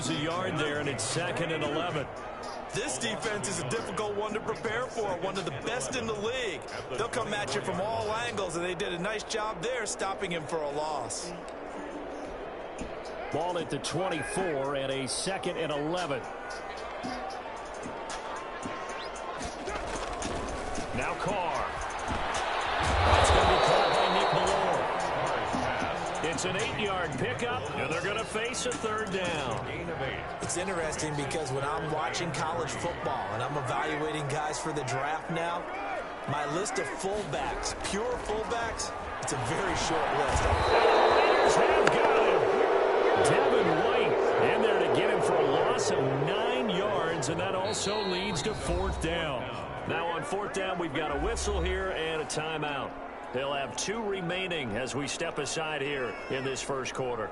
lose a yard there, and it's 2nd and 11. This defense is a difficult one to prepare for, one of the best in the league. They'll come at you from all angles, and they did a nice job there stopping him for a loss. Ball at the 24 and a 2nd and 11. Now Carr. That's going to be caught by Nick Malone. It's an 8-yard pickup, and they're going to face a 3rd down. It's interesting because when I'm watching college football and I'm evaluating guys for the draft now, my list of fullbacks, pure fullbacks, it's a very short list. Raiders have got him. Devin White in there to get him for a loss of 9 yards, and that also leads to 4th down. Now on 4th down, we've got a whistle here and a timeout. They'll have 2 remaining as we step aside here in this first quarter.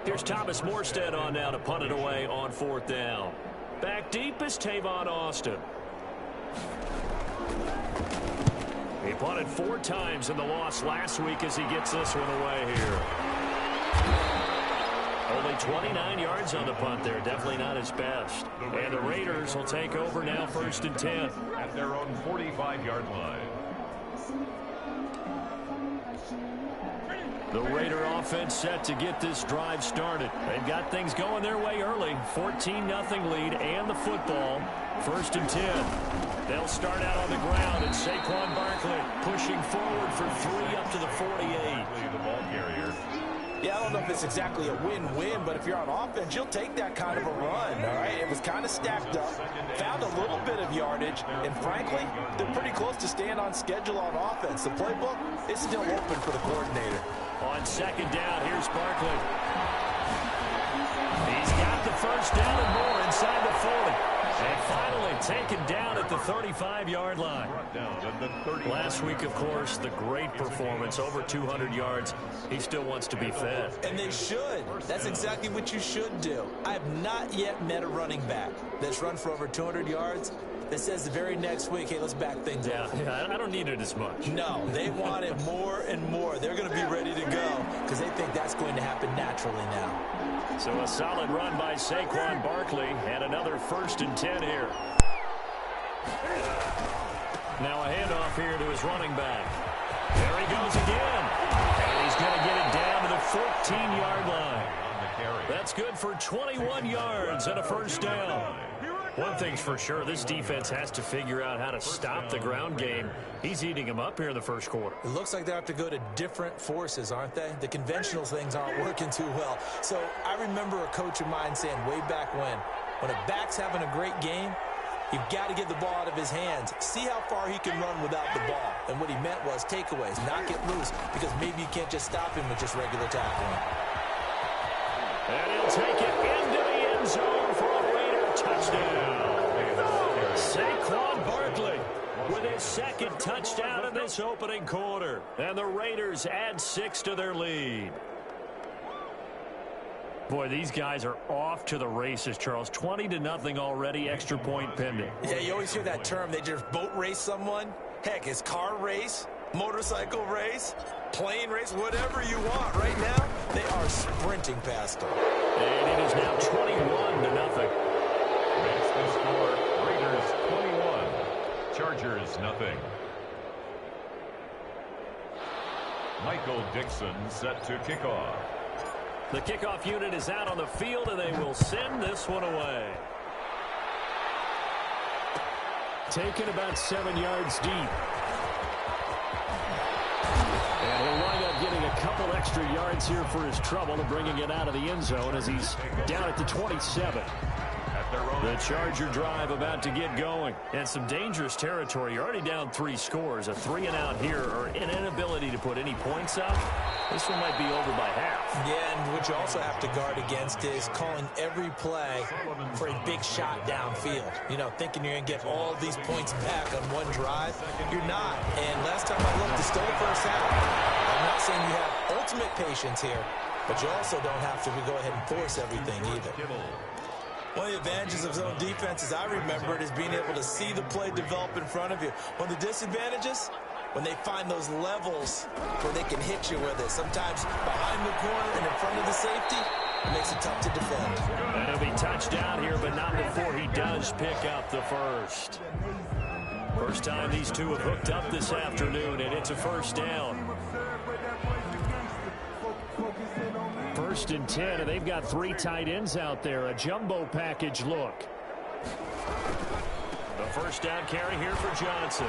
Here's Thomas Morstead on now to punt it away on 4th down. Back deep is Tavon Austin. He punted 4 times in the loss last week as he gets this one away here. Only 29 yards on the punt there. Definitely not his best. And the Raiders will take over now 1st and 10. At their own 45-yard line. The Raider offense set to get this drive started. They've got things going their way early. 14-0 lead and the football. 1st and 10. They'll start out on the ground, and Saquan Barkley pushing forward for 3 up to the 48. The ball carrier. Yeah, I don't know if it's exactly a win-win, but if you're on offense, you'll take that kind of a run, all right? It was kind of stacked up, found a little bit of yardage, and frankly, they're pretty close to staying on schedule on offense. The playbook is still open for the coordinator. On 2nd down, here's Barkley. He's got the 1st down and more inside the 40. And finally taken down at the 35-yard line. Last week, of course, the great performance, over 200 yards. He still wants to be fed. And they should. That's exactly what you should do. I have not yet met a running back that's run for over 200 yards that says the very next week, hey, let's back things up. Yeah, I don't need it as much. No, they want it more and more. They're going to be ready to go because they think that's going to happen naturally now. So a solid run by Saquon Barkley and another 1st and 10 here. Now a handoff here to his running back. There he goes again. And he's going to get it down to the 14-yard line. That's good for 21 yards and a 1st down. One thing's for sure, this defense has to figure out how to stop the ground game. He's eating them up here in the first quarter. It looks like they have to go to different forces, aren't they? The conventional things aren't working too well. So I remember a coach of mine saying way back when a back's having a great game, you've got to get the ball out of his hands. See how far he can run without the ball. And what he meant was takeaways, knock it loose, because maybe you can't just stop him with just regular tackling. And he'll take it into the end zone for a Raider touchdown. Saquon Barkley with his 2nd touchdown in this opening quarter. And the Raiders add 6 to their lead. Boy, these guys are off to the races, Charles. 20-0 already, extra point pending. Yeah, you always hear that term. They just boat race someone. Heck, it's car race, motorcycle race, plane race, whatever you want. Right now, they are sprinting past them. And it is now 21-0. Makes the score Raiders 21, Chargers 0. Michael Dixon set to kick off. The kickoff unit is out on the field, and they will send this one away. Taken about 7 yards deep. And he'll wind up getting a couple extra yards here for his trouble and bringing it out of the end zone as he's down at the 27. The Charger drive about to get going. And some dangerous territory. You're already down 3 scores. A 3-and-out here or an inability to put any points up. This one might be over by half. Yeah, and what you also have to guard against is calling every play for a big shot downfield. You know, thinking you're going to get all these points back on one drive. You're not. And last time I looked, it's still the first half. I'm not saying you have ultimate patience here, but you also don't have to go ahead and force everything either. One of the advantages of zone defense, as I remember it, is being able to see the play develop in front of you. One of the disadvantages, when they find those levels where they can hit you with it. Sometimes behind the corner and in front of the safety, it makes it tough to defend. And he'll be touched down here, but not before he does pick up the first. First time these two have hooked up this afternoon, and it's a first down. 1st and 10, and they've got 3 tight ends out there. A jumbo package look. The first down carry here for Johnson.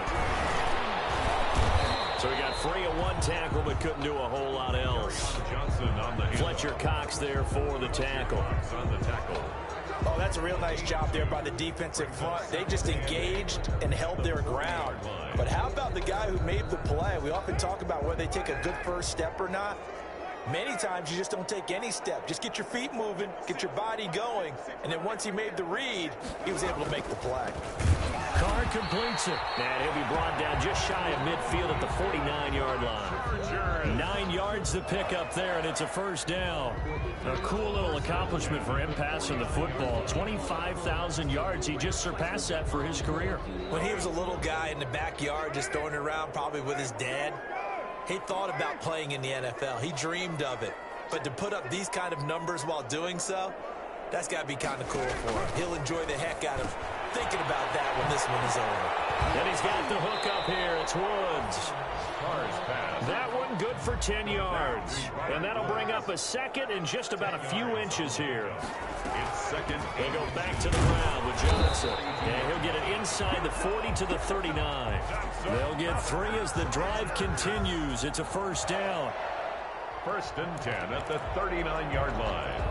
So he got free of 1 tackle, but couldn't do a whole lot else. Johnson on the Fletcher Cox there for the tackle. On the tackle. Oh, that's a real nice job there by the defensive front. They just engaged and held their ground. But how about the guy who made the play? We often talk about whether they take a good first step or not. Many times you just don't take any step. Just get your feet moving, get your body going, and then once he made the read, he was able to make the play. Carr completes it. And he'll be brought down just shy of midfield at the 49-yard line. 9 yards to pick up there, and it's a first down. A cool little accomplishment for him passing the football. 25,000 yards. He just surpassed that for his career. When he was a little guy in the backyard just throwing it around probably with his dad, he thought about playing in the NFL. He dreamed of it. But to put up these kind of numbers while doing so, that's got to be kind of cool for him. He'll enjoy the heck out of thinking about that when this one is over. And he's got the hook up here. It's Woods. That one good for 10 yards. And that'll bring up a second and just about a few inches here. It's second. They go back to the ground with Johnson. And he'll get it inside the 40 to the 39. They'll get 3 as the drive continues. It's a first down. 1st and 10 at the 39-yard line.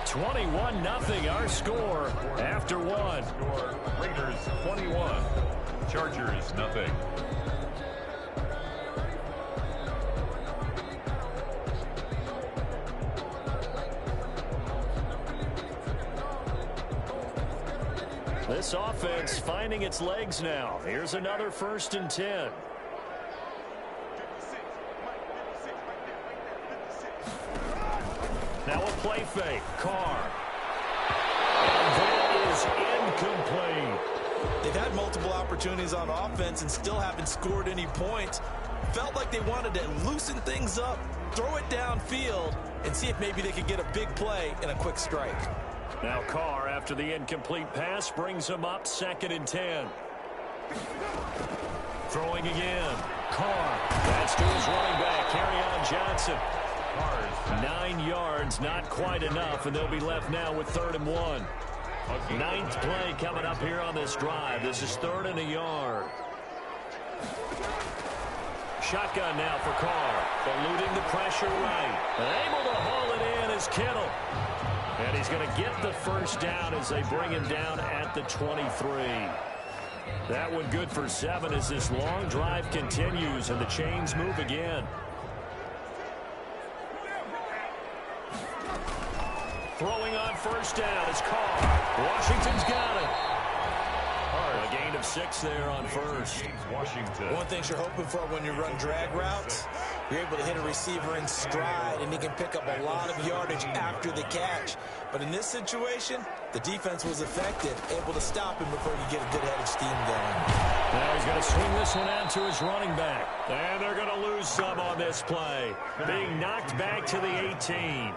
21-0 our score after 1. Raiders 21. Chargers nothing. This offense finding its legs now. Here's another 1st and 10. Now a play fake. Carr. And that is incomplete. They've had multiple opportunities on offense and still haven't scored any points. Felt like they wanted to loosen things up, throw it downfield, and see if maybe they could get a big play and a quick strike. Now Carr, after the incomplete pass, brings him up 2nd and 10. Throwing again. Carr. That's to his running back, Kerryon Johnson. 9 yards, not quite enough, and they'll be left now with 3rd and 1. 9th play coming up here on this drive. This is 3rd and a yard. Shotgun now for Carr. Eluding the pressure right. And able to haul it in is Kittle. And he's going to get the first down as they bring him down at the 23. That one good for 7 as this long drive continues and the chains move again. Throwing on first down is Carr. Washington's got it. A gain of 6 there on first. Washington. One thing you're hoping for when you run drag routes, you're able to hit a receiver in stride, and he can pick up a lot of yardage after the catch. But in this situation, the defense was effective, able to stop him before you get a good head of steam going. Now he's going to swing this one out to his running back. And they're going to lose some on this play. Being knocked back to the 18.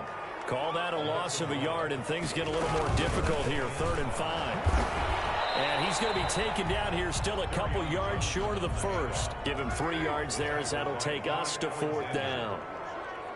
Call that a loss of a yard, and things get a little more difficult here, 3rd and 5. And he's going to be taken down here still a couple yards short of the first. Give him 3 yards there as that'll take us to 4th down.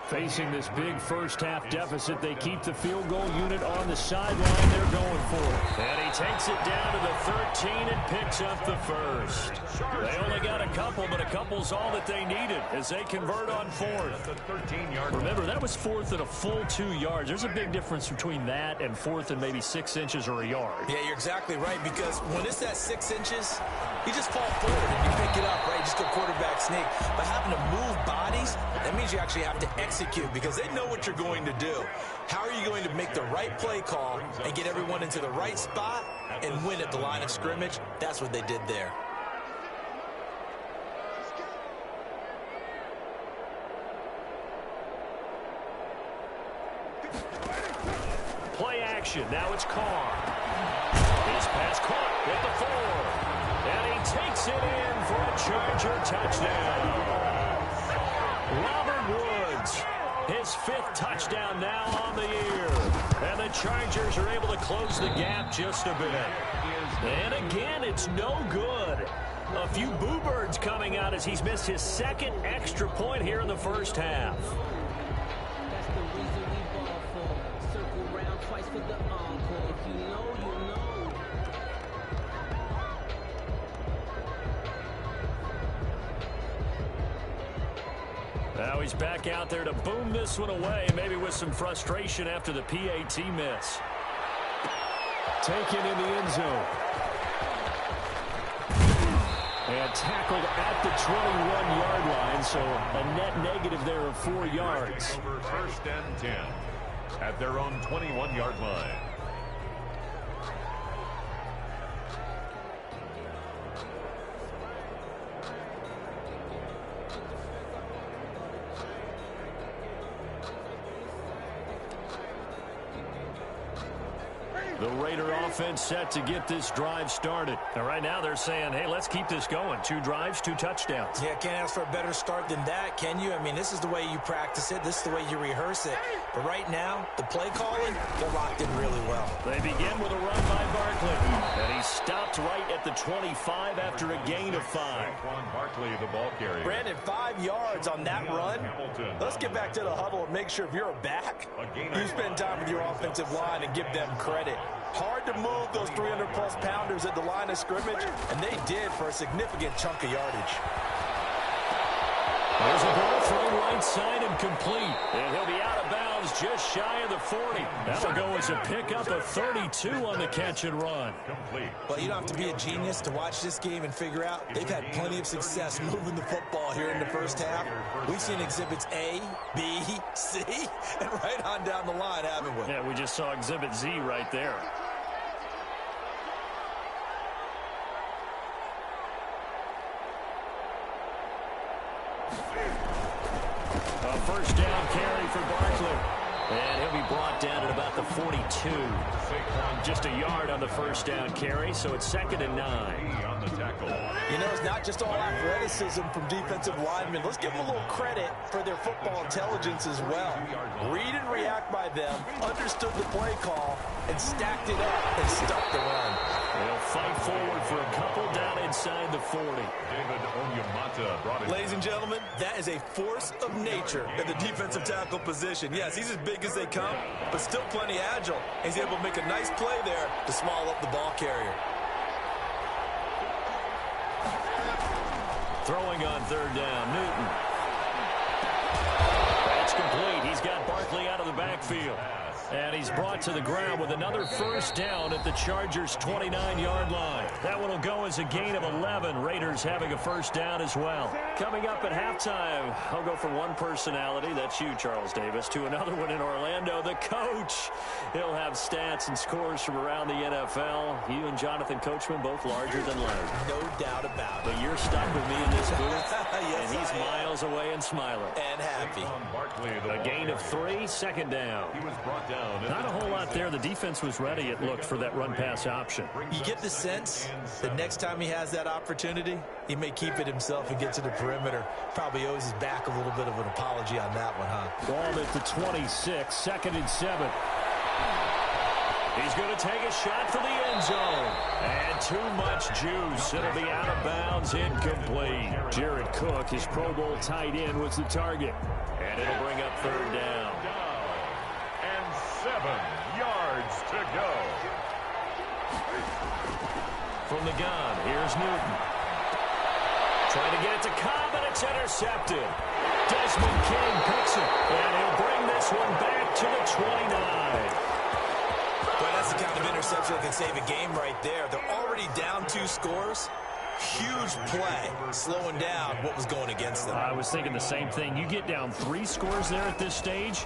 Facing this big first-half deficit, they keep the field goal unit on the sideline. They're going for it. And he takes it down to the 13 and picks up the first. They only got a couple, but a couple's all that they needed as they convert on 4th. Remember, that was 4th and a full 2 yards. There's a big difference between that and 4th and maybe 6 inches or a yard. Yeah, you're exactly right, because when it's at 6 inches, you just fall forward and you pick it up, right? Just go quarterback sneak. But having to move bodies, that means you actually have to execute because they know what you're going to do. How are you going to make the right play call and get everyone into the right spot and win at the line of scrimmage? That's what they did there. action. Now it's Carr. His pass caught at the 4. And he takes it in for a Charger touchdown. Robert Woods, his 5th touchdown now on the year. And the Chargers are able to close the gap just a bit. And again, it's no good. A few boo birds coming out as he's missed his 2nd extra point here in the first half. That's the reason we ball for. Circle round twice for the encore. If you know, you know. Now he's back out there to boom this one away, maybe with some frustration after the PAT miss. Taken in the end zone. And tackled at the 21-yard line, so a net negative there of 4 yards. Over 1st and 10 at their own 21-yard line. The Raider offense set to get this drive started. And right now they're saying, hey, let's keep this going. 2 drives, 2 touchdowns. Yeah, can't ask for a better start than that, can you? I mean, this is the way you practice it. This is the way you rehearse it. But right now, the play calling, they're locked in really well. They begin with a run by Barkley. And he's stopped right at the 25 after a gain of 5. Saquan Barkley, the ball carrier. Brandon, 5 yards on that run. Let's get back to the huddle and make sure if you're a back, you spend time with your offensive line and give them credit. Hard to move those 300-plus pounders at the line of scrimmage, and they did for a significant chunk of yardage. There's a ball thrown right side and complete. And he'll be out of bounds just shy of the 40. That'll go as a pickup of 32 on the catch and run. Complete. Well, you don't have to be a genius to watch this game and figure out they've had plenty of success moving the football here in the first half. We've seen exhibits A, B, C, and right on down the line, haven't we? Yeah, we just saw exhibit Z right there. A first down carry for Barkley. And he'll be brought down at about the 42. Just a yard on the first down carry, so it's 2nd and 9. On the tackle. You know, it's not just all athleticism from defensive linemen. Let's give them a little credit for their football intelligence as well. Read and react by them, understood the play call, and stacked it up and stuck the run. They'll fight forward for a couple down inside the 40. David Onyemata brought it. Ladies and gentlemen, that is a force of nature in the defensive tackle position. Yes, he's as big as they come, but still plenty agile. He's able to make a nice play there to small up the ball carrier. Throwing on 3rd down, Newton. That's complete. He's got Barkley out of the backfield. And he's brought to the ground with another first down at the Chargers' 29-yard line. That one will go as a gain of 11. Raiders having a first down as well. Coming up at halftime, I'll go from one personality, that's you, Charles Davis, to another one in Orlando, the coach. He'll have stats and scores from around the NFL. You and Jonathan Coachman both larger than life. No doubt about it. But you're stuck with me in this booth, Yes, and he's I am. miles away and smiling. And happy. Barkley, the A ball gain of carrier. 3, 2nd down. He was brought down. Not a whole lot there. The defense was ready, it looked, for that run-pass option. You get the sense that next time he has that opportunity, he may keep it himself and get to the perimeter. Probably owes his back a little bit of an apology on that one, huh? Ball at the 26, 2nd and 7. He's going to take a shot for the end zone. And too much juice. It'll be out of bounds, incomplete. Jared Cook, his Pro Bowl tight end, was the target. And it'll bring up 3rd down. And 7 yards to go. From the gun, here's Newton. Trying to get it to Cobb, and it's intercepted. Desmond King picks it, and he'll bring this one back to the 29. Well, that's the kind of interception that can save a game right there. They're already down 2 scores. Huge play, slowing down what was going against them. I was thinking the same thing. You get down 3 scores there at this stage,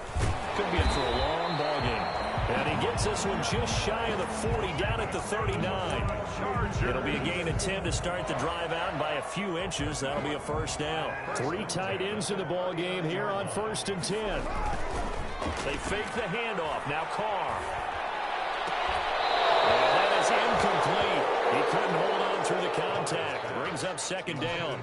could be in for a long ball game. And he gets this one just shy of the 40, down at the 39. It'll be a gain of 10 to start the drive out, and by a few inches, that'll be a first down. 3 tight ends in the ball game here on 1st and 10. They fake the handoff. Now Carr. second down.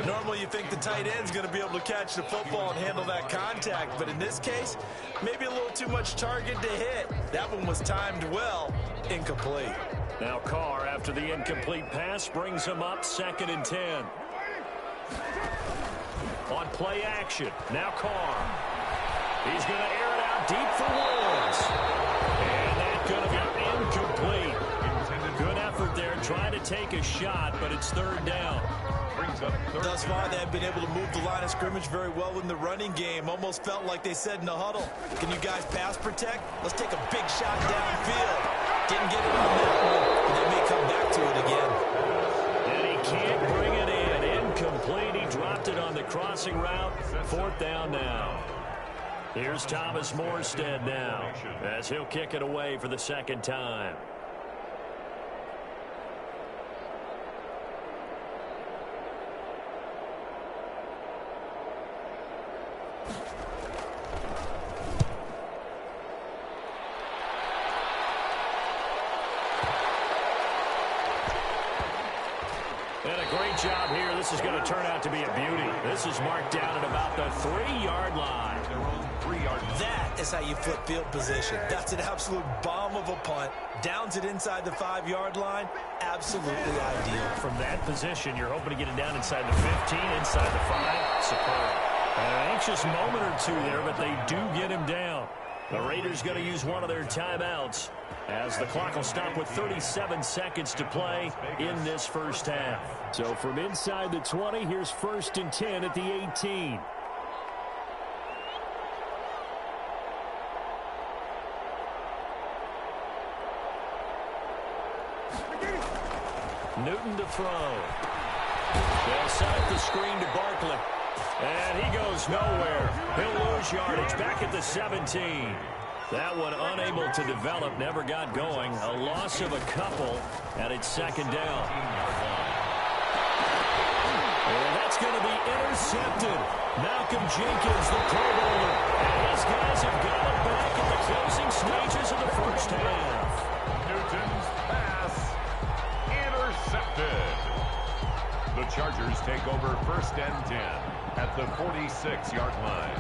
Normally you think the tight end's going to be able to catch the football and handle that contact, but in this case, maybe a little too much target to hit. That one was timed well, incomplete. Now Carr, after the incomplete pass, brings him up 2nd and 10. On play action, now Carr. He's going to air it out deep for Woods. And that's going to be incomplete. Good effort there, trying to take a shot, but it's 3rd down. Thus far, they've been able to move the line of scrimmage very well in the running game. Almost felt like they said in the huddle, can you guys pass protect? Let's take a big shot downfield. Didn't get it on that one, but they may come back to it again. And he can't bring it in. Incomplete. He dropped it on the crossing route. 4th down now. Here's Thomas Morstead now, as he'll kick it away for the 2nd time. And a great job here. This is going to turn out to be a beauty. This is marked down at about the 3-yard line. That is how you flip field position. That's an absolute bomb of a punt. Downs it inside the 5-yard line. Absolutely ideal. From that position, you're hoping to get it down inside the 15, inside the 5. Superb. An anxious moment or two there, but they do get him down. The Raiders going to use one of their timeouts as the clock will stop with 37 seconds to play in this first half. So from inside the 20, here's 1st and 10 at the 18. Newton to throw. They'll set up the screen to Barkley. And he goes nowhere. He'll lose yardage back at the 17. That one unable to develop, never got going. A loss of a couple, and it's 2nd down. And that's going to be intercepted. Malcolm Jenkins, the Pro Bowler. And his guys have got it back in the closing stages of the first half. Newton's pass intercepted. The Chargers take over 1st and 10 at the 46-yard line.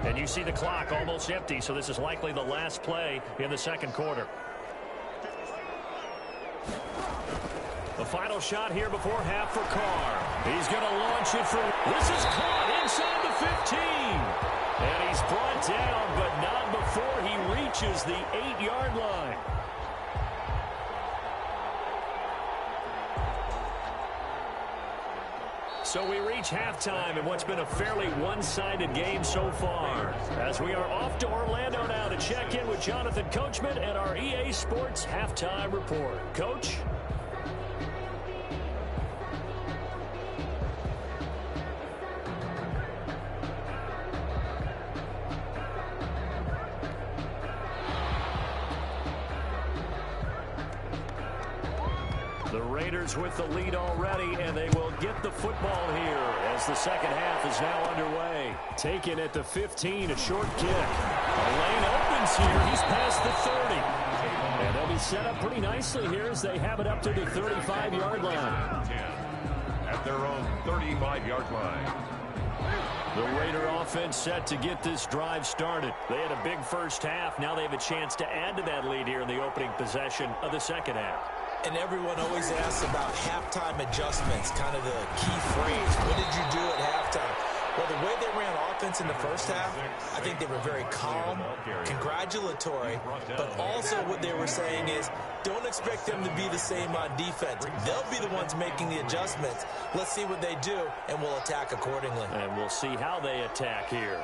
And you see the clock almost empty, so this is likely the last play in the 2nd quarter. The final shot here before half for Carr. He's going to launch it for... This is caught inside the 15. And he's brought down, but not before he reaches the 8-yard line. So we reach halftime in what's been a fairly one-sided game so far. As we are off to Orlando now to check in with Jonathan Coachman and our EA Sports Halftime Report. Coach? The Raiders with the lead already, and they will get the football here as the 2nd half is now underway. Taken at the 15, a short kick. A lane opens here. He's past the 30. And they'll be set up pretty nicely here as they have it up to the 35-yard line. 10 at their own 35-yard line. The Raider offense set to get this drive started. They had a big first half. Now they have a chance to add to that lead here in the opening possession of the 2nd half. And everyone always asks about halftime adjustments, kind of the key phrase. What did you do at halftime? Well, the way they ran offense in the first half, I think they were very calm, congratulatory, but also what they were saying is don't expect them to be the same on defense. They'll be the ones making the adjustments. Let's see what they do, and we'll attack accordingly. And we'll see how they attack here.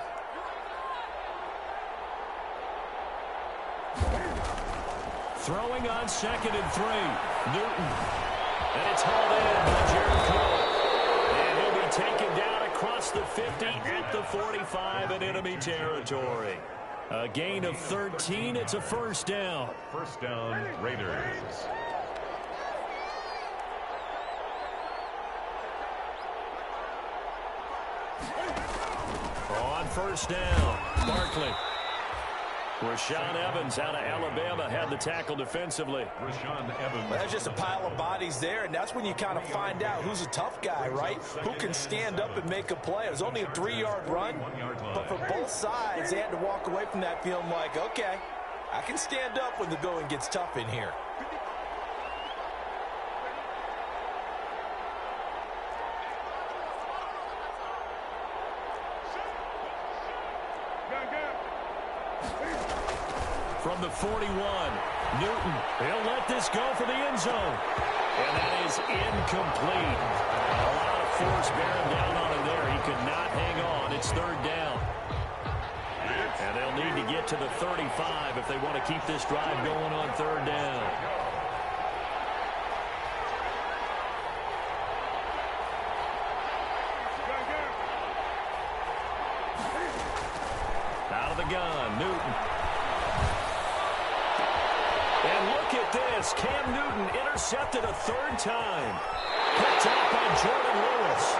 Throwing on 2nd and 3. Newton. And it's hauled in by Jared Cole. And he'll be taken down across the 50 at the 45 in enemy territory. A gain of 13. It's a 1st down. 1st down, Raiders. On first down, Barkley. Rashaan Evans out of Alabama had the tackle defensively. Rashaan Evans. Well, that's just a pile of bodies there, and that's when you kind of find out who's a tough guy, right? Who can stand up and make a play. It was only a 3-yard run, but for both sides, they had to walk away from that feeling like, okay, I can stand up when the going gets tough in here. From the 41, Newton. He'll let this go for the end zone. And that is incomplete. A lot of force bearing down on him there. He could not hang on. It's third down. And they'll need to get to the 35 if they want to keep this drive going on third down. Out of the gun, Newton. And look at this. Cam Newton intercepted a third time. Picked up by Jordan Lewis.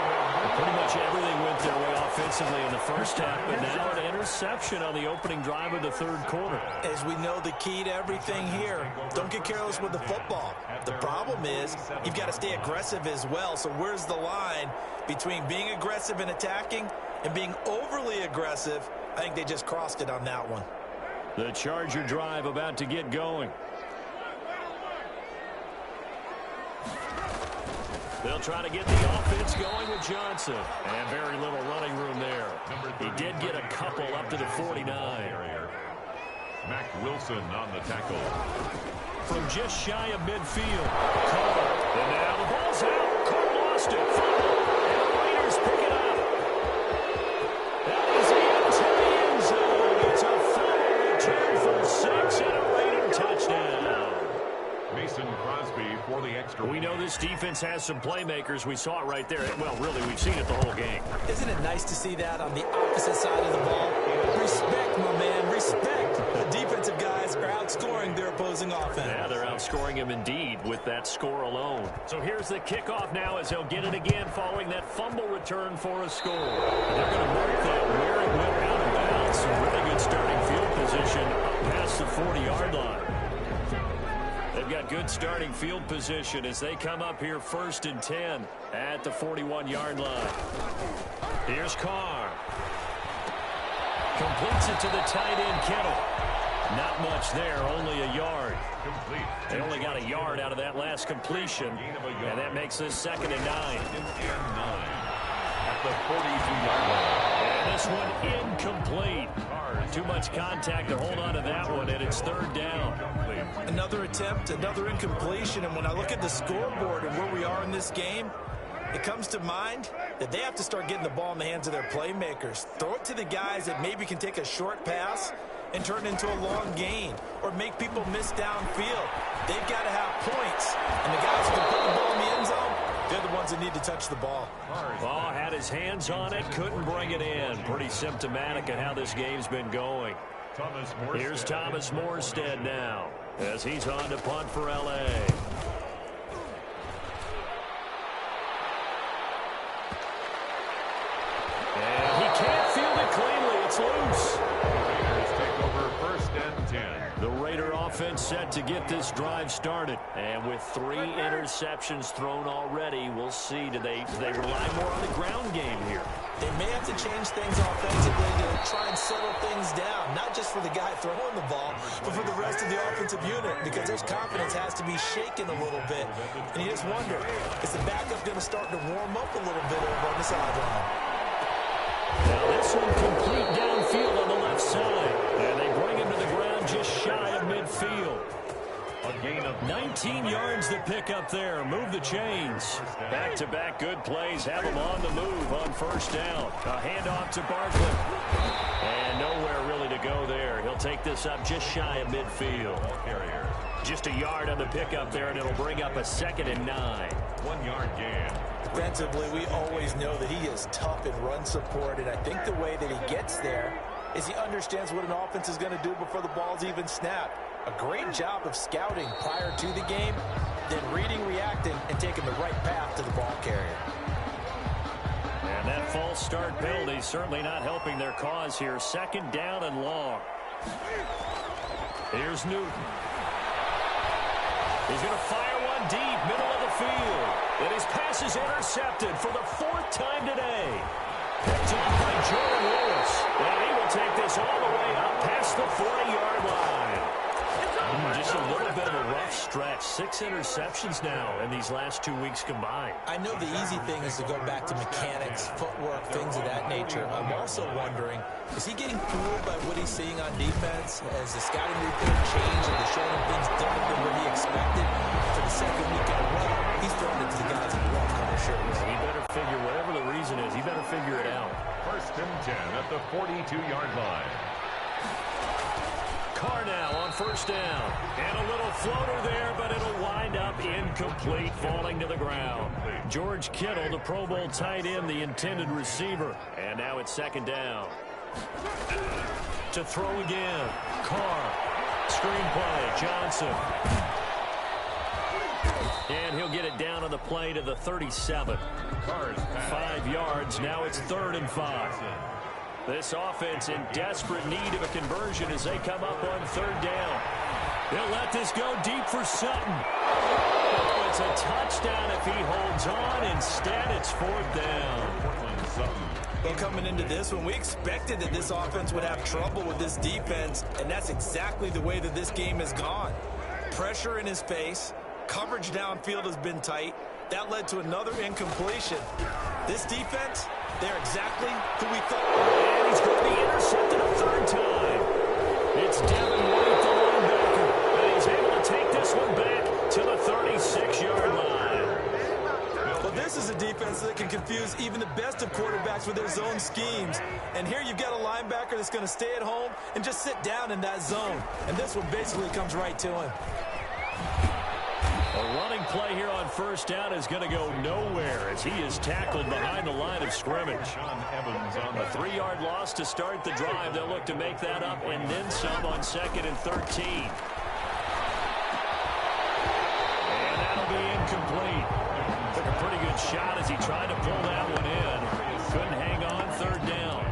Pretty much everything went their way offensively in the first half, but now an interception on the opening drive of the third quarter. As we know, the key to everything here, don't get careless with the football. The problem is you've got to stay aggressive as well. So where's the line between being aggressive and attacking and being overly aggressive? I think they just crossed it on that one. The Charger drive about to get going. They'll try to get the offense going with Johnson. And very little running room there. He did get a couple up to the 49. Mac Wilson on the tackle. From just shy of midfield. Carr. And now the ball's out. Carr lost it. And the Raiders pick it up. That is into the end zone. It's a final return for 6 and a Raider touchdown. Mason Crosby for the extra. We know this defense has some playmakers. We saw it right there. Well, really, we've seen it the whole game. Isn't it nice to see that on the opposite side of the ball? Respect, my man, respect. The defensive guys are outscoring their opposing offense. Yeah, they're outscoring him indeed with that score alone. So here's the kickoff now as they'll get it again following that fumble return for a score. They're going to mark that where it went out of bounds. Some really good starting field position up past the 40-yard line. They've got good starting field position as they come up here 1st and 10 at the 41-yard line. Here's Carr. Completes it to the tight end, Kittle. Not much there, only a yard. Complete. They only got a yard out of that last completion, and that makes this 2nd and 9. At the 42-yard line. And this one incomplete. Too much contact to hold on to that one, and it's 3rd down. Another attempt, another incompletion, and when I look at the scoreboard and where we are in this game, it comes to mind that they have to start getting the ball in the hands of their playmakers. Throw it to the guys that maybe can take a short pass and turn it into a long gain or make people miss downfield. They've got to have points, and the guys who can put the ball in the end zone, they're the ones that need to touch the ball. Ball had his hands on it, couldn't bring it in. Pretty symptomatic of how this game's been going. Here's Thomas Morstead now as he's on to punt for L.A. And he can't field it cleanly. It's loose. Raiders take over 1st and 10. The Raider offense set to get this drive started. And with 3 interceptions thrown already, we'll see. Do they rely more on the ground game here? They may have to change things offensively to try and settle things down, not just for the guy throwing the ball, but for the rest of the offensive unit, because their confidence has to be shaken a little bit. And you just wonder, is the backup going to start to warm up a little bit over on the sideline? Now this one complete downfield on the left side. And they bring him to the ground just shy of midfield. A gain of 19 yards to pick up there. Move the chains. Back-to-back good plays have them on the move on 1st down. A handoff to Barkley. And nowhere really to go there. He'll take this up just shy of midfield. Just a yard on the pickup there, and it'll bring up a 2nd and 9. 1-yard gain. Defensively, we always know that he is tough in run support, and I think the way that he gets there is he understands what an offense is going to do before the ball's even snapped. A great job of scouting prior to the game, then reading, reacting, and taking the right path to the ball carrier. And that false start penalty certainly not helping their cause here. Second down and long. Here's Newton. He's going to fire one deep, middle of the field. And his pass is intercepted for the fourth time today. Picked up by Jordan Lewis. And he will take this all the way up past the 40-yard line. Just a little bit of a rough stretch. 6 interceptions now in these last 2 weeks combined. I know the easy thing is to go back to mechanics, footwork, things of that nature. I'm also wondering, is he getting fooled by what he's seeing on defense? Has the scouting report changed and they're showing him things different than what he expected? For the second week in a row, he's throwing it to the guys in the red color shirts. He better figure, whatever the reason is, he better figure it out. First and 10 at the 42-yard line. Carr now on first down. And a little floater there, but it'll wind up incomplete, falling to the ground. George Kittle, the Pro Bowl tight end, the intended receiver. And now it's second down. To throw again. Carr. Screenplay. Johnson. And he'll get it down on the play to the 37. 5 yards. Now it's 3rd and 5. This offense in desperate need of a conversion as they come up on 3rd down. They'll let this go deep for Sutton. Oh, it's a touchdown if he holds on. Instead, it's 4th down. Well, coming into this one, we expected that this offense would have trouble with this defense, and that's exactly the way that this game has gone. Pressure in his face. Coverage downfield has been tight. That led to another incompletion. This defense, they're exactly who we thought. And he's going to be intercepted a 3rd time. It's Devin White, the linebacker. And he's able to take this one back to the 36-yard line. Well, this is a defense that can confuse even the best of quarterbacks with their zone schemes. And here you've got a linebacker that's going to stay at home and just sit down in that zone. And this one basically comes right to him. A running play here on first down is going to go nowhere as he is tackled behind the line of scrimmage. A 3-yard loss to start the drive. They'll look to make that up and then some on 2nd and 13. And that'll be incomplete. Took a pretty good shot as he tried to pull that one in. Couldn't hang on 3rd down.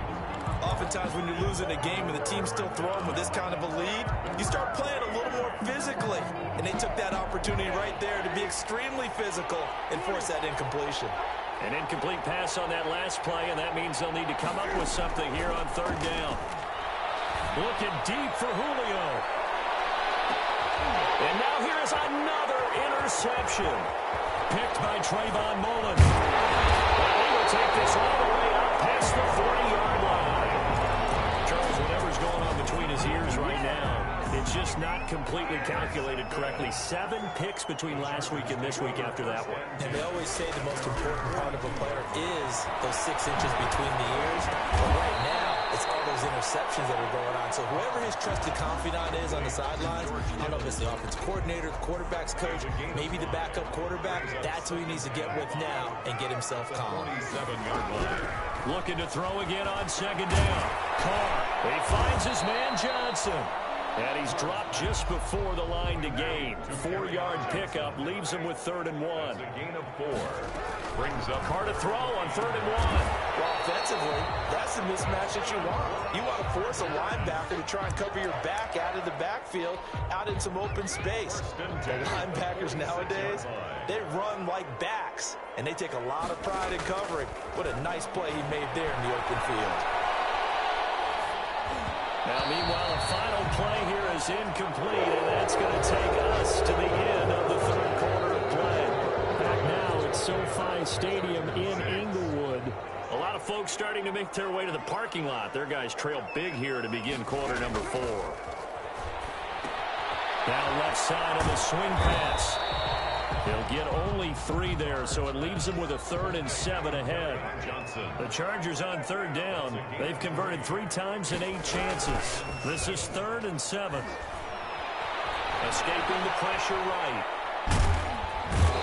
Oftentimes when you're losing a game and the team's still throwing with this kind of a lead, you start playing a little more physically. And they took that opportunity right there to be extremely physical and force that incompletion. An incomplete pass on that last play, and that means they'll need to come up with something here on 3rd down. Looking deep for Julio. And now here is another interception. Picked by Trayvon Mullen. He will take this all the way up past the 40-yard line. Charles, whatever's going on between his ears right now, it's just not completely calculated correctly. 7 picks between last week and this week after that one. And they always say the most important part of a player is those 6 inches between the ears. But right now, it's all those interceptions that are going on. So whoever his trusted confidant is on the sidelines, I don't know if it's the offensive coordinator, the quarterback's coach, maybe the backup quarterback, that's who he needs to get with now and get himself calm. 47-yard line. Looking to throw again on 2nd down. Carr. He finds his man Johnson. And he's dropped just before the line to gain. 4-yard pickup leaves him with 3rd and 1. A gain of 4. Brings up Carr to throw on 3rd and 1. Well, offensively, that's the mismatch that you want. You want to force a linebacker to try and cover your back out of the backfield, out in some open space. The linebackers nowadays, they run like backs, and they take a lot of pride in covering. What a nice play he made there in the open field. Now, meanwhile, a final play here is incomplete, and that's going to take us to the end of the 3rd quarter of play. Back now at SoFi Stadium in Inglewood. A lot of folks starting to make their way to the parking lot. Their guys trail big here to begin quarter number 4. Down left side of the swing pass. He'll get only 3 there, so it leaves him with a 3rd and 7 ahead. The Chargers on 3rd down. They've converted 3 times in 8 chances. This is 3rd and 7. Escaping the pressure right.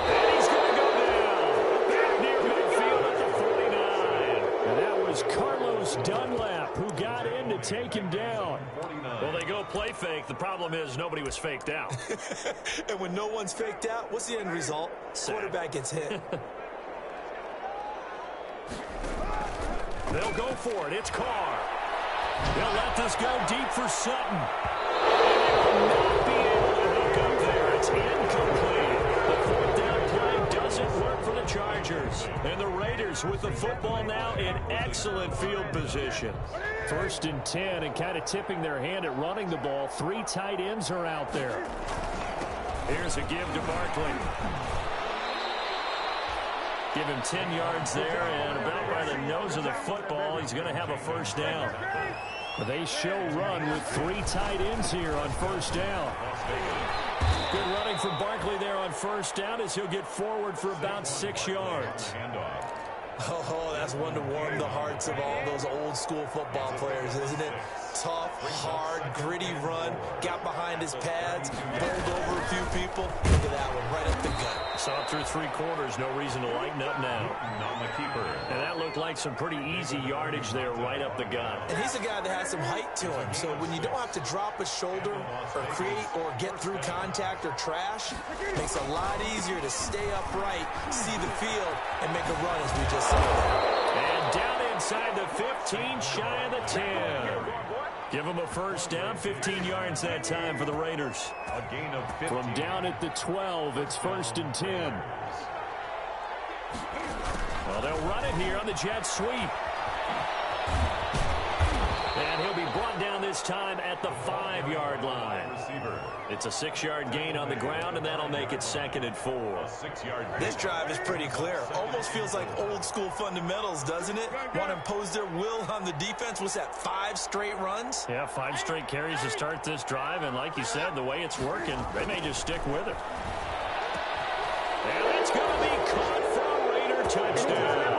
And he's going to go down. Back near midfield at the 49. And that was Carlos Dunlap who got in to take him down. Well, they go play fake. The problem is nobody was faked out. And when no one's faked out, what's the end result? Quarterback gets hit. They'll go for it. It's Carr. They'll let this go deep for Sutton. And they will not be able to hook up there. It's incomplete. The fourth down play doesn't work for the Chargers. And the Raiders with the football now in excellent field position. 1st and 10, and kind of tipping their hand at running the ball. 3 tight ends are out there. Here's a give to Barkley. Give him 10 yards there, and about by the nose of the football, he's going to have a first down. They show run with 3 tight ends here on first down. Good running from Barkley there on first down as he'll get forward for about 6 yards. Oh, that's one to warm the hearts of all those old school football players, isn't it? Tough, hard, gritty run. Got behind his pads, bowled over a few people. Look at that one, right up the gut. Saw it through 3 quarters. No reason to lighten up now. On the keeper. And that looked like some pretty easy yardage there right up the gut. And he's a guy that has some height to him. So when you don't have to drop a shoulder or create or get through contact or trash, it makes it a lot easier to stay upright, see the field, and make a run as we just saw there. And down inside the 15, shy of the 10. Give them a first down, 15 yards that time for the Raiders. A gain of 15. From down at the 12, it's 1st and 10. Well, they'll run it here on the jet sweep. And he'll be brought down this time at the 5-yard line. It's a 6-yard gain on the ground, and that'll make it 2nd and 4. This drive is pretty clear. Almost feels like old school fundamentals, doesn't it? Want to impose their will on the defense. Was that 5 straight runs? Yeah, 5 straight carries to start this drive, and like you said, the way it's working, they may just stick with it. And it's going to be caught for a Raider touchdown.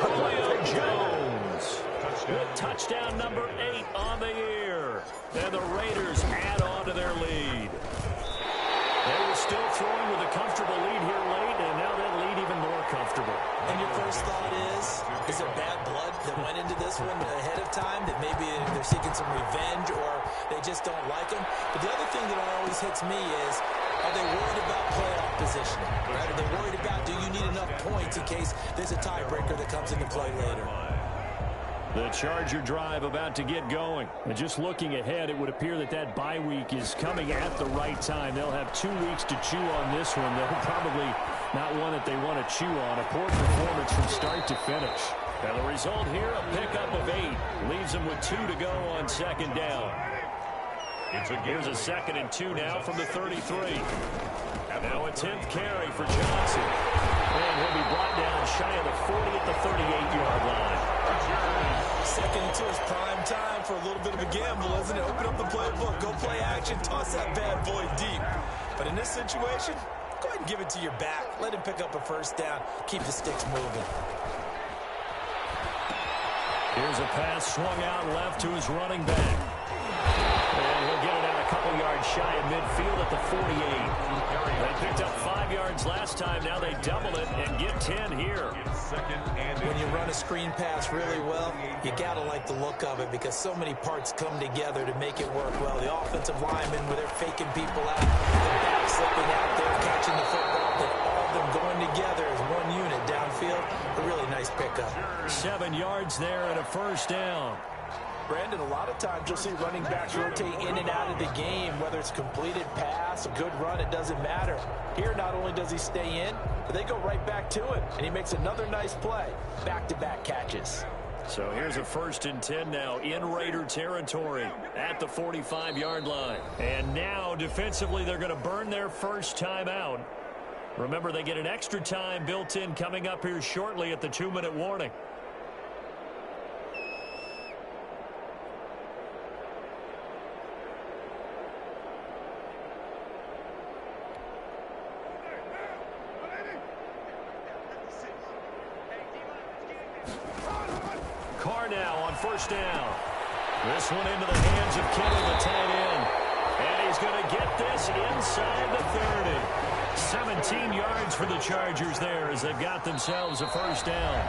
Julio Jones with touchdown number 8 on the year. And the Raiders add on to their lead. They were still throwing with a comfortable lead here late, and now that lead even more comfortable. And your first thought is it bad blood that went into this one ahead of time, that maybe they're seeking some revenge or they just don't like him? But the other thing that always hits me is, are they worried about playoff positioning? Right? Are they worried about, do you need enough points in case there's a tiebreaker that comes into play later? The Charger drive about to get going. And just looking ahead, it would appear that that bye week is coming at the right time. They'll have 2 weeks to chew on this one. They'll probably not one that they want to chew on. A poor performance from start to finish. And the result here, a pickup of 8. Leaves them with 2 to go on 2nd down. Here's a 2nd and 2 now from the 33. Now a 10th carry for Johnson. And he'll be brought down shy of the 40 at the 38-yard line. 2nd and 2 is prime time for a little bit of a gamble, isn't it? Open up the playbook, go play action, toss that bad boy deep. But in this situation, go ahead and give it to your back. Let him pick up a first down. Keep the sticks moving. Here's a pass swung out left to his running back. And he'll get it out a couple yards shy of midfield at the 48. They picked up 5 yards last time. Now they double it and get 10 here. When you run a screen pass really well, you got to like the look of it because so many parts come together to make it work well. The offensive linemen, where they're faking people out, the back slipping out there, catching the football, then all of them going together as one unit downfield. A really nice pickup. 7 yards there and a first down. Brandon, a lot of times you'll see running backs rotate in and out of the game, whether it's completed pass, a good run, it doesn't matter. Here, not only does he stay in, but they go right back to him, and he makes another nice play. Back-to-back catches. So here's a 1st and 10 now in Raider territory at the 45-yard line. And now, defensively, they're going to burn their first time out. Remember, they get an extra time built in coming up here shortly at the 2-minute warning. Carr now on first down. This one into the hands of Kittle, the tight end. And he's going to get this inside the 30. 17 yards for the Chargers there as they've got themselves a first down.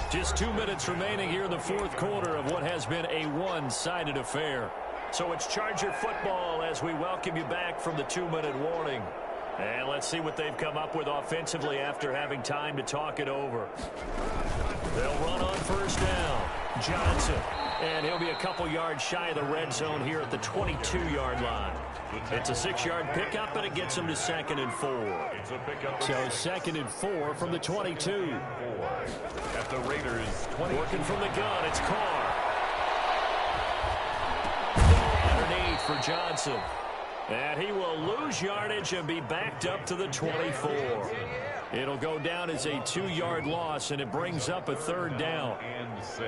Just 2 minutes remaining here in the 4th quarter of what has been a one-sided affair. So it's Charger football as we welcome you back from the 2-minute warning. And let's see what they've come up with offensively after having time to talk it over. They'll run on first down. Johnson. And he'll be a couple yards shy of the red zone here at the 22-yard line. It's a 6-yard pickup, and it gets him to 2nd and 4. So 2nd and 4 from the 22. At the Raiders' 20. Working from the gun, it's Carr. Underneath for Johnson. And he will lose yardage and be backed up to the 24. It'll go down as a 2-yard loss, and it brings up a 3rd down. And 6.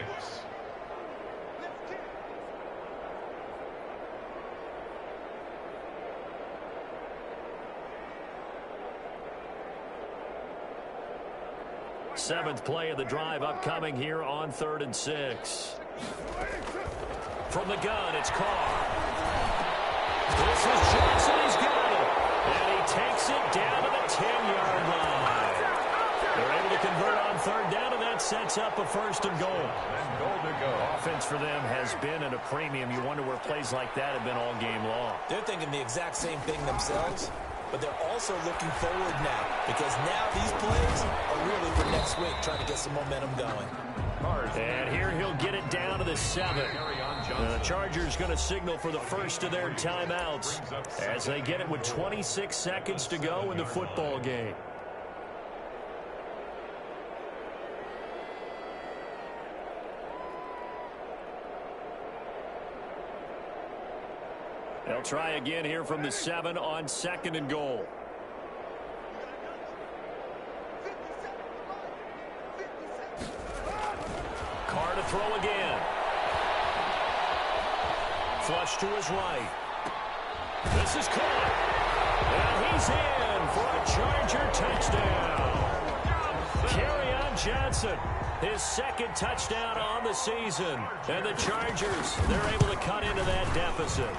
Seventh play of the drive upcoming here on 3rd and 6. From the gun, it's Carr. This is Johnson. He's got it. And he takes it down to the 10-yard line. They're able to convert on 3rd down, and that sets up a 1st and goal. And goal to go. Offense for them has been at a premium. You wonder where plays like that have been all game long. They're thinking the exact same thing themselves, but they're also looking forward now, because now these plays are really for next week, trying to get some momentum going. And here he'll get it down to the 7. The Chargers going to signal for the first of their timeouts as they get it with 26 seconds to go in the football game. They'll try again here from the 7 on 2nd and goal. Carr to throw again. Flush to his right. This is caught. And he's in for a Charger touchdown. Kerryon Johnson, his 2nd touchdown on the season. And the Chargers, they're able to cut into that deficit.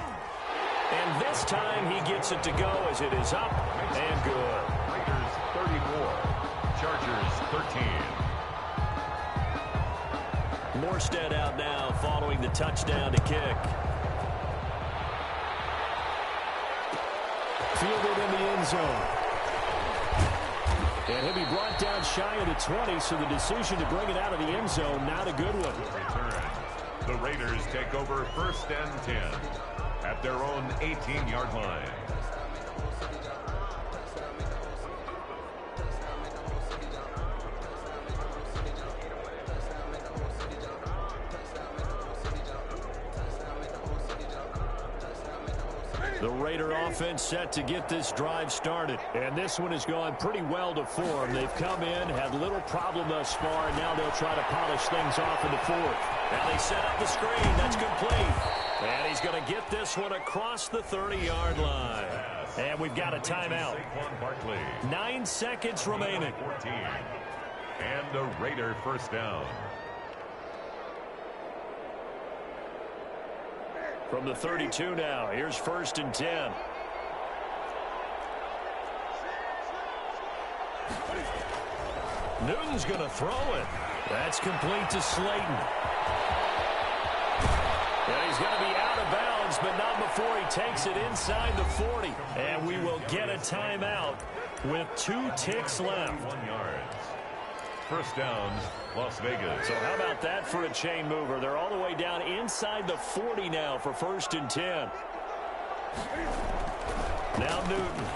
And this time he gets it to go as it is up and good. Raiders 34, Chargers 13. Morstead out now following the touchdown to kick. Fielded in the end zone. And he'll be brought down shy of the 20, so the decision to bring it out of the end zone, not a good one. Return. The Raiders take over 1st and 10 at their own 18-yard line. The Raider offense set to get this drive started. And this one has gone pretty well to form. They've come in, had little problem thus far, and now they'll try to polish things off in the 4th. Now they set up the screen. That's complete. And he's going to get this one across the 30-yard line. And we've got a timeout. 9 seconds remaining. 14. And a Raider 1st down. From the 32 now, here's 1st and 10. Newton's going to throw it. That's complete to Slayton. And he's going to be out of bounds, but not before he takes it inside the 40. And we will get a timeout with 2 ticks left. 1 yard. 1st down, Las Vegas. So how about that for a chain mover? They're all the way down inside the 40 now for 1st and 10. Now Newton.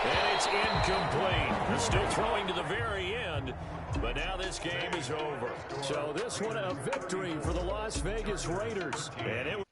And it's incomplete. They're still throwing to the very end, but now this game is over. So this one a victory for the Las Vegas Raiders. And it was